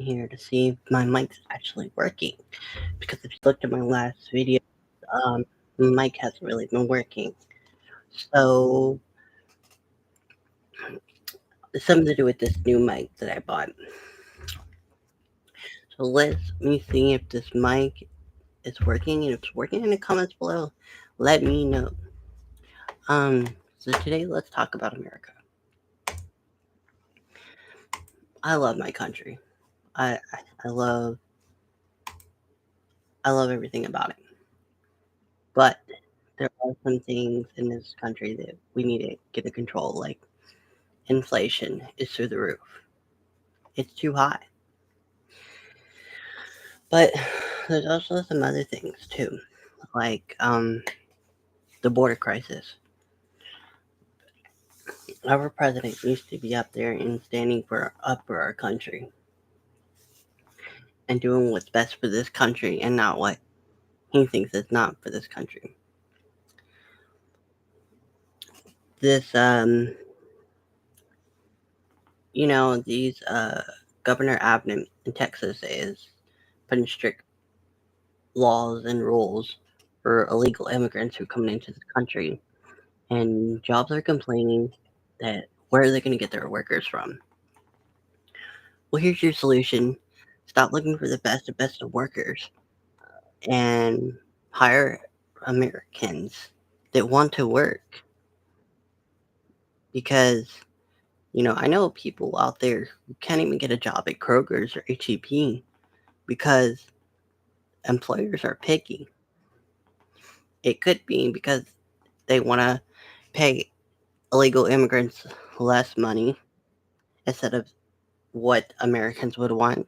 here to see if my mic's actually working. Because if you looked at my last video, um, my mic hasn't really been working. So it's something to do with this new mic that I bought. So let me see if this mic is working, and if it's working in the comments below, let me know. So today let's talk about America. I love my country. I love everything about it. But there are some things in this country that we need to get under control, like inflation is through the roof. It's too high. But there's also some other things too, like the border crisis. Our president used to be up there and standing up for our country and doing what's best for this country and not what he thinks is not for this country. This these Governor Abbott in Texas is putting strict laws and rules for illegal immigrants who come into the country, and jobs are complaining that where are they going to get their workers from? Well, here's your solution: stop looking for the best of workers and hire Americans that want to work. Because I know people out there who can't even get a job at Kroger's or HEB because employers are picky. It could be because they want to pay illegal immigrants less money instead of what Americans would want,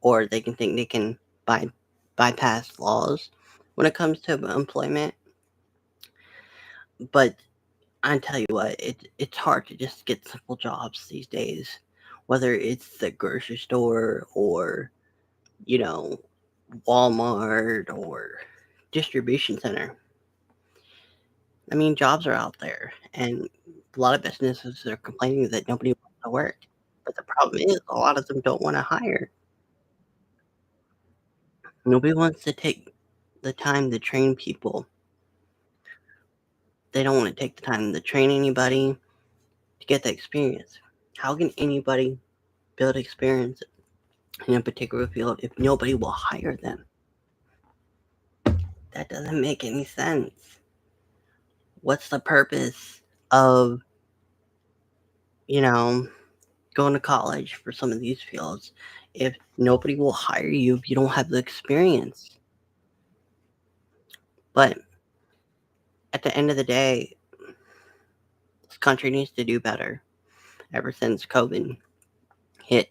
or they can think they can bypass laws when it comes to employment. But I tell you what, it's hard to just get simple jobs these days, whether it's the grocery store or you know Walmart or distribution center. I mean, jobs are out there, and a lot of businesses are complaining that nobody wants to work. But the problem is, a lot of them don't want to hire. Nobody wants to take the time to train people. They don't want to take the time to train anybody to get the experience. How can anybody build experience in a particular field if nobody will hire them? That doesn't make any sense. What's the purpose of, you know, going to college for some of these fields if nobody will hire you if you don't have the experience? But at the end of the day, this country needs to do better. Ever since COVID hit,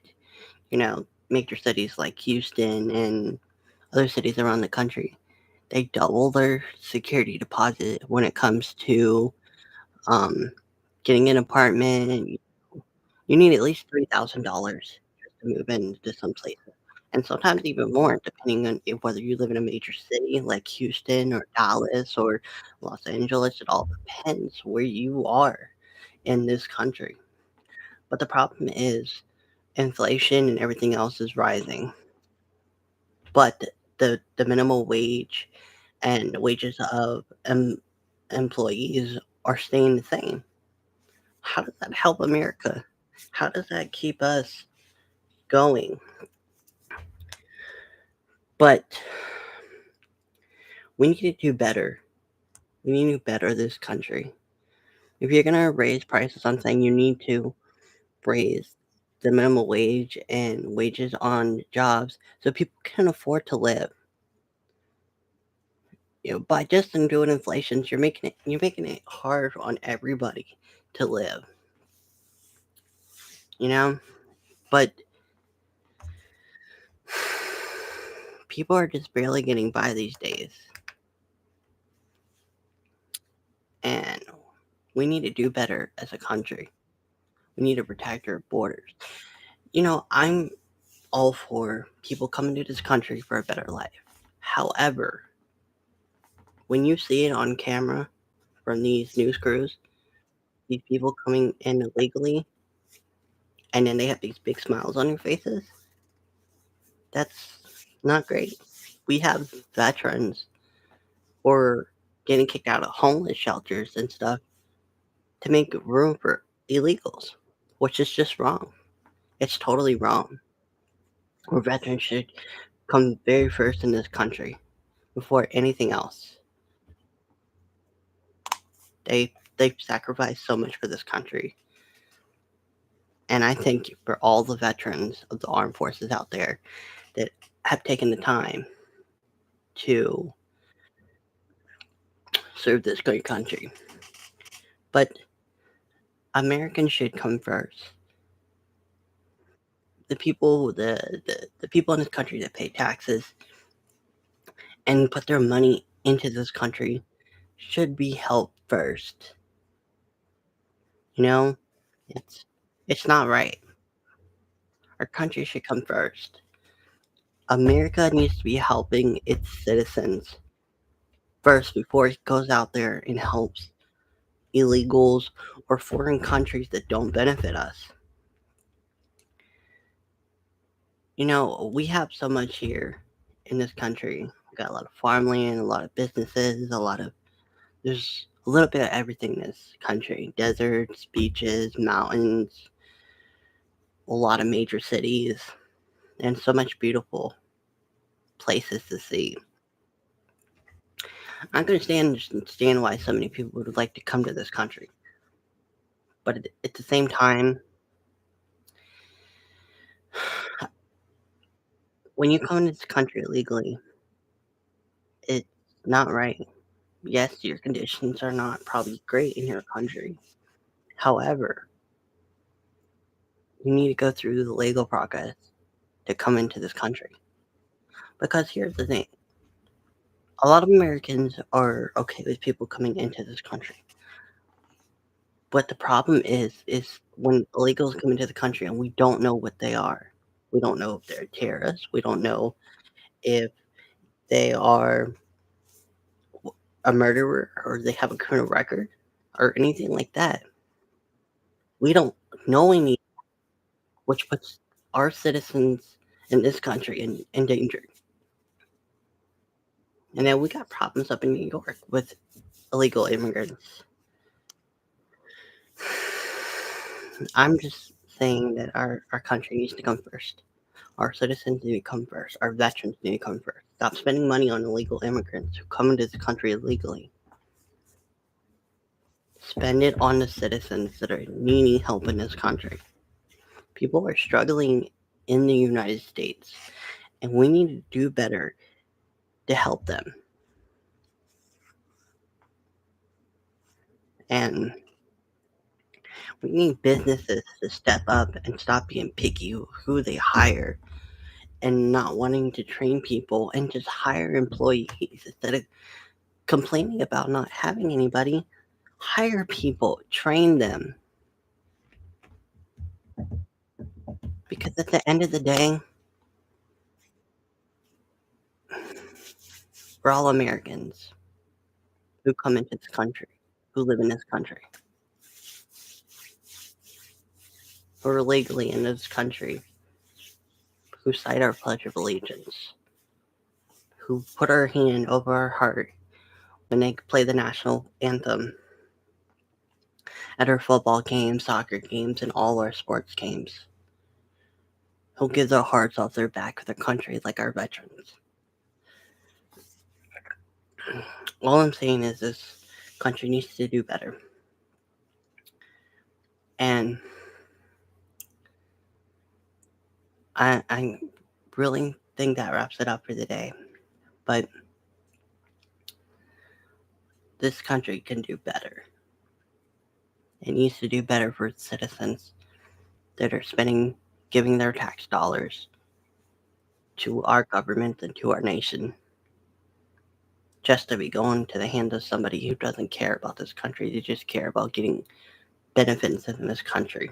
major cities like Houston and other cities around the country, they double their security deposit when it comes to um, getting an apartment. You need at least $3,000 just to move into some places, and sometimes even more, depending on whether you live in a major city like Houston or Dallas or Los Angeles. It all depends where you are in this country. But the problem is inflation and everything else is rising, but the minimum wage and wages of employees are staying the same. How does that help America? How does that keep us going? But we need to do better. We need to better this country. If you're gonna raise prices on things, you need to raise the minimum wage and wages on jobs so people can afford to live. By just doing inflation, you're making it hard on everybody to live. You know, but people are just barely getting by these days, and we need to do better as a country. We need to protect our borders. I'm all for people coming to this country for a better life. However, when you see it on camera from these news crews, these people coming in illegally, and then they have these big smiles on their faces. That's not great. We have veterans or getting kicked out of homeless shelters and stuff to make room for illegals, which is just wrong. It's totally wrong. Where veterans should come very first in this country before anything else. They've sacrificed so much for this country, and I thank you for all the veterans of the armed forces out there that have taken the time to serve this great country. But Americans should come first. The people in this country that pay taxes and put their money into this country should be helped first. You know, it's it's not right. Our country should come first. America needs to be helping its citizens first before it goes out there and helps illegals or foreign countries that don't benefit us. We have so much here in this country. We got a lot of farmland, a lot of businesses, there's a little bit of everything in this country. Deserts, beaches, mountains, a lot of major cities, and so much beautiful places to see. I can understand why so many people would like to come to this country, but at the same time, when you come into this country illegally, it's not right. Yes, your conditions are not probably great in your country. However, you need to go through the legal process to come into this country. Because here's the thing, a lot of Americans are okay with people coming into this country. But the problem is when illegals come into the country and we don't know what they are. We don't know if they're terrorists. We don't know if they are a murderer or they have a criminal record or anything like that. We don't know any, which puts our citizens in this country in danger. And then we got problems up in New York with illegal immigrants. I'm just saying that our country needs to come first. Our citizens need to come first. Our veterans need to come first. Stop spending money on illegal immigrants who come into the country illegally. Spend it on the citizens that are needing help in this country. People are struggling in the United States, and we need to do better to help them. And we need businesses to step up and stop being picky who they hire and not wanting to train people and just hire employees instead of complaining about not having anybody. Hire people, train them, because at the end of the day, we're all Americans who come into this country, who live in this country, who are legally in this country, who cite our Pledge of Allegiance, who put our hand over our heart when they play the national anthem at our football games, soccer games, and all our sports games, who give their hearts off their back for their country like our veterans. All I'm saying is this country needs to do better. And I really think that wraps it up for the day. But this country can do better. It needs to do better for its citizens that are giving their tax dollars to our government and to our nation just to be going to the hand of somebody who doesn't care about this country. They just care about getting benefits in this country.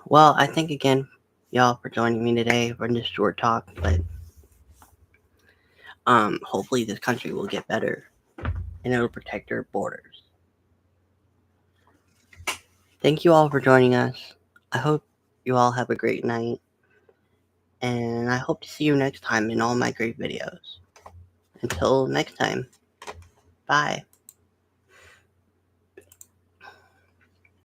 Well, I thank again y'all for joining me today for this short talk, but hopefully this country will get better and it'll protect our borders. Thank you all for joining us. I hope you all have a great night, and I hope to see you next time in all my great videos. Until next time, bye.